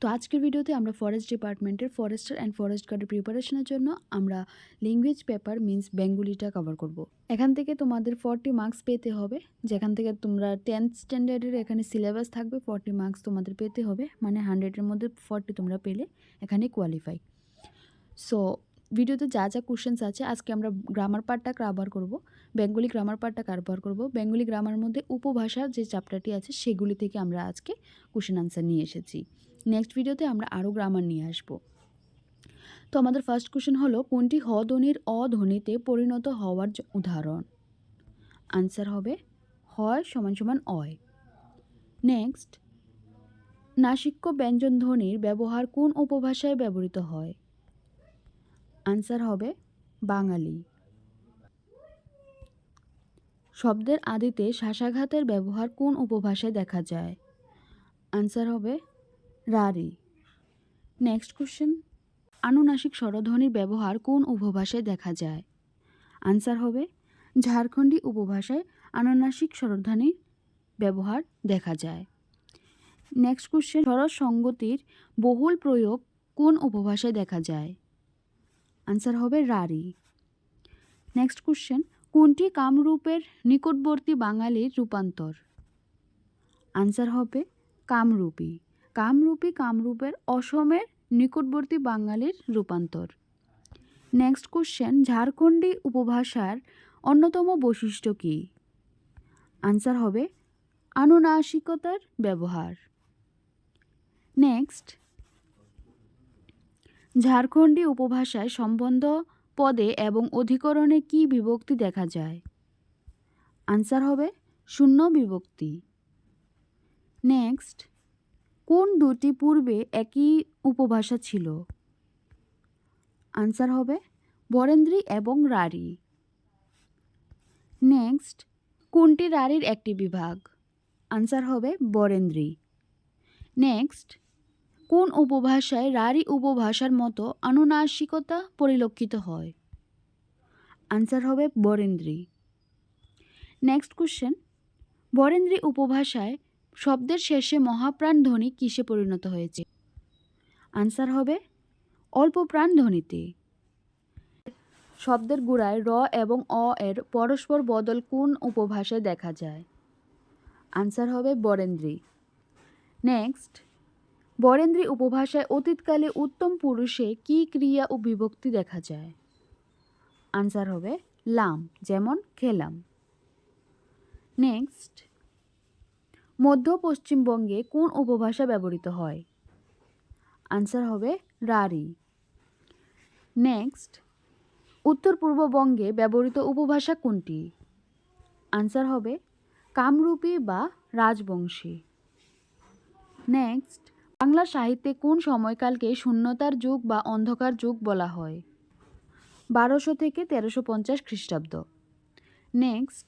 তো আজকের ভিডিওতে আমরা ফরেস্ট ডিপার্টমেন্টের ফরেস্টার অ্যান্ড ফরেস্ট গার্ডের প্রিপারেশনের জন্য আমরা ল্যাঙ্গুয়েজ পেপার মিন্স বেঙ্গলিটা কভার করব। এখান থেকে তোমাদের 40 মার্কস পেতে হবে, যেখান থেকে তোমরা 10th স্ট্যান্ডার্ডের এখানে সিলেবাস থাকবে, 40 মার্কস তোমাদের পেতে হবে, মানে 100-এর মধ্যে 40 তোমরা পেলে এখানে কোয়ালিফাই। সো ভিডিওতে যা যা কোশ্চেন্স আছে, আজকে আমরা গ্রামার পার্টটা কভার করব, বেঙ্গলি গ্রামার পার্টটা কভার করব। বেঙ্গলি গ্রামার মধ্যে উপভাষা যে চ্যাপ্টারটি আছে সেগুলি থেকে আমরা আজকে কোশ্চেন আনসার নিয়ে এসেছি। নেক্সট ভিডিওতে আমরা আরও গ্রামার নিয়ে আসব। তো আমাদের ফার্স্ট কোশ্চেন হলো, কোনটি হ ধ্বনির অ ধ্বনিতে পরিণত হওয়ার উদাহরণ? আনসার হবে হয় সমান সমান অয়। নেক্সট, নাসিক্য ব্যঞ্জন ধ্বনির ব্যবহার কোন উপভাষায় ব্যবহৃত হয়? আনসার হবে বাঙালি। শব্দের আদিতে শ্বাসাঘাতের ব্যবহার কোন উপভাষায় দেখা যায়? আনসার হবে রাঢ়ী। নেক্সট কোশ্চেন, আনুনাসিক স্বরধ্বনির ব্যবহার কোন উপভাষায় দেখা যায়? আনসার হবে ঝাড়খণ্ডী উপভাষায় আনুনাসিক স্বরধ্বনির ব্যবহার দেখা যায়। নেক্সট কোশ্চেন, স্বরজ সংগতির বহুল প্রয়োগ কোন উপভাষায় দেখা যায়? আনসার হবে রাঢ়ী। নেক্সট কোশ্চেন, কোনটি কামরূপের নিকটবর্তী বাঙালির রূপান্তর? আনসার হবে কামরূপী। কামরূপের অসমের নিকটবর্তী বাঙালির রূপান্তর। নেক্সট কোশ্চেন, ঝাড়খণ্ডী উপভাষার অন্যতম বৈশিষ্ট্য কী? আনসার হবে আনুনাসিকতার ব্যবহার। নেক্সট, ঝাড়খণ্ডী উপভাষায় সম্বন্ধ পদে এবং অধিকরণে কী বিভক্তি দেখা যায়? আনসার হবে শূন্য বিভক্তি। নেক্সট, কোন দুটি পূর্বে একই উপভাষা ছিল? আনসার হবে বরেন্দ্রী এবং রাঢ়ী। নেক্সট, কোনটি রাঢ়ীর একটি বিভাগ? আনসার হবে বরেন্দ্রী। নেক্সট, কোন উপভাষায় রাঢ়ী উপভাষার মতো আনুনাসিকতা পরিলক্ষিত হয়? আনসার হবে বরেন্দ্রী। নেক্সট কোশ্চেন, বরেন্দ্রী উপভাষায় শব্দের শেষে মহাপ্রাণ ধ্বনি কিসে পরিণত হয়েছে? আনসার হবে অল্প প্রাণ ধ্বনিতে। শব্দের গোড়ায় র এবং অ এর পরস্পর বদল কোন উপভাষায় দেখা যায়? আনসার হবে বরেন্দ্রী। নেক্সট, বরেন্দ্রী উপভাষায় অতীতকালে উত্তম পুরুষে কি ক্রিয়া ও বিভক্তি দেখা যায়? আনসার হবে লাম, যেমন খেলাম। নেক্সট, মধ্য পশ্চিমবঙ্গে কোন উপভাষা ব্যবহৃত হয়? আনসার হবে রাঢ়ী। নেক্সট, উত্তর পূর্ববঙ্গে ব্যবহৃত উপভাষা কোনটি? আনসার হবে কামরূপী বা রাজবংশী। নেক্সট, বাংলা সাহিত্যে কোন সময়কালকে শূন্যতার যুগ বা অন্ধকার যুগ বলা হয়? 1200 থেকে 1350 খ্রিস্টাব্দ। Next,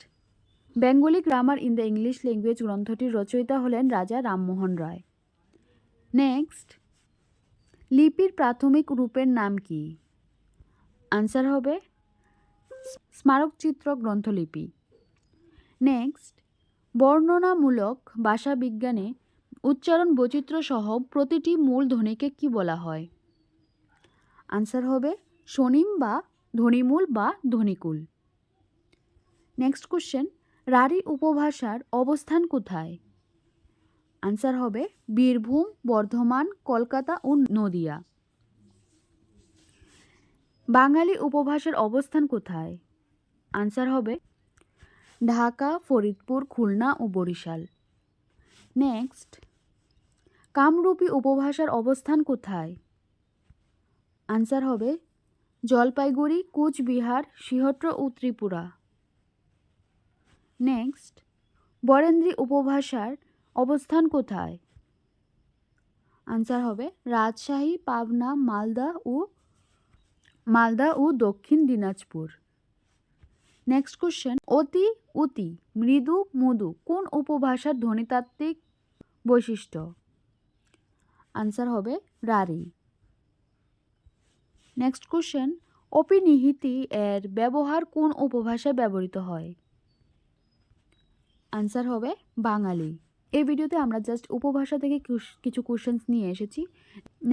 Bengali grammar in the English language গ্রন্থটির রচয়িতা হলেন রাজা রামমোহন রায়। নেক্সট, লিপির প্রাথমিক রূপের নাম কি? আনসার হবে স্মারকচিত্র গ্রন্থলিপি। নেক্সট, বর্ণনামূলক ভাষাবিজ্ঞানে উচ্চারণ বৈচিত্র্য সহ প্রতিটি মূল ধ্বনিকে কি বলা হয়? আনসার হবে স্বনিম বা ধ্বনিমূল বা ধ্বনিকুল। নেক্সট কোশ্চেন, রাঢ়ী উপভাষার অবস্থান কোথায়? আনসার হবে বীরভূম, বর্ধমান, কলকাতা ও নদিয়া। বাঙালি উপভাষার অবস্থান কোথায়? আনসার হবে ঢাকা, ফরিদপুর, খুলনা ও বরিশাল। নেক্সট, কামরূপী উপভাষার অবস্থান কোথায়? আনসার হবে জলপাইগুড়ি, কোচবিহার, সিংহট্র ও ত্রিপুরা। নেক্সট, বরেন্দ্রী উপভাষার অবস্থান কোথায়? আনসার হবে রাজশাহী, পাবনা, মালদা ও দক্ষিণ দিনাজপুর। নেক্সট কোশ্চেন, অতি, উতি, মৃদু, মধু কোন উপভাষার ধ্বনিতাত্ত্বিক বৈশিষ্ট্য? আনসার হবে রাঢ়ী। নেক্সট কোশ্চেন, অপিনিহিতি এর ব্যবহার কোন উপভাষায় ব্যবহৃত হয়? আনসার হবে বাঙালি। এই ভিডিওতে আমরা জাস্ট উপভাষা থেকে কিছু কোশ্চেন্স নিয়ে এসেছি।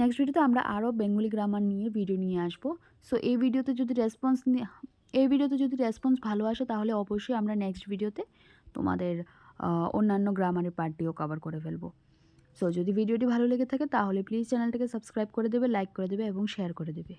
নেক্সট ভিডিওতে আমরা আরও বেঙ্গলি গ্রামার নিয়ে ভিডিও নিয়ে আসবো। সো এই ভিডিওতে যদি রেসপন্স ভালো আসে তাহলে অবশ্যই আমরা নেক্সট ভিডিওতে তোমাদের অন্যান্য গ্রামারের পার্টটিও কভার করে ফেলবো। সো যদি ভিডিওটি ভালো লেগে থাকে তাহলে প্লিজ চ্যানেলটাকে সাবস্ক্রাইব করে দেবে, লাইক করে দেবে এবং শেয়ার করে দেবে।